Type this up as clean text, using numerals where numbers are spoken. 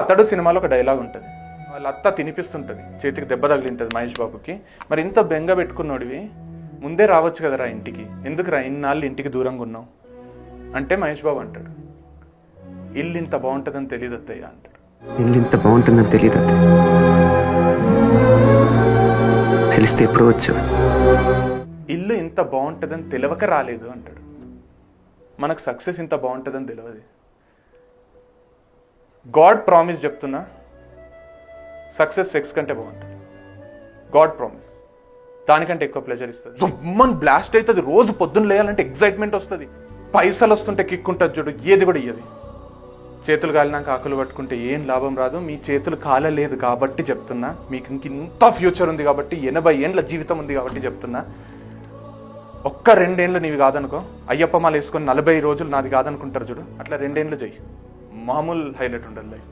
అతడు సినిమాలో ఒక డైలాగ్ ఉంటుంది, వాళ్ళ అత్త తినిపిస్తుంటుంది, చేతికి దెబ్బ తగిలింటుంది మహేష్ బాబుకి. మరి ఇంత బెంగ పెట్టుకున్నోడివి ముందే రావచ్చు కదరా ఇంటికి, ఎందుకురా ఇన్నాళ్ళు ఇంటికి దూరంగా ఉన్నావు అంటే మహేష్ బాబు అంటాడు, ఇల్లు ఇంత బాగుంటుందని తెలియదు అత్తయ్య అంటాడు. ఇల్లు ఇంత బాగుంటుందని తెలియదు అత్తయ్య, తెలిస్తే ఎప్పుడో వచ్చు. ఇల్లు ఇంత బాగుంటుందని తెలియక రాలేదు అంటాడు. మనకు సక్సెస్ ఇంత బాగుంటుందని తెలియదు. గాడ్ ప్రామిస్ చెప్తున్నా, సక్సెస్ సెక్స్ కంటే బాగుంటుంది. గాడ్ ప్రామిస్ దానికంటే ఎక్కువ ప్లెజర్ ఇస్తుంది. జుమ్మన్ బ్లాస్ట్ అవుతుంది, రోజు పొద్దున్న లేయాలంటే ఎగ్జైట్మెంట్ వస్తుంది, పైసలు వస్తుంటే కిక్ ఉంటుంది చూడు, ఏది కూడా ఇయ్యది. చేతులు కాలినాక ఆకులు పట్టుకుంటే ఏం లాభం రాదు. మీ చేతులు కాలలేదు కాబట్టి చెప్తున్నా, మీకు ఇంత ఫ్యూచర్ ఉంది కాబట్టి, 80 ఏండ్ల జీవితం ఉంది కాబట్టి చెప్తున్నా. ఒక్క 2 ఏళ్ళు నీవి కాదనుకో, అయ్యప్ప మాల వేసుకొని 40 రోజులు నాది కాదనుకుంటారు చూడు, అట్లా 2 ఏళ్ళు చెయ్యి, మామూలు హైలైట్ ఉండదు లైఫ్.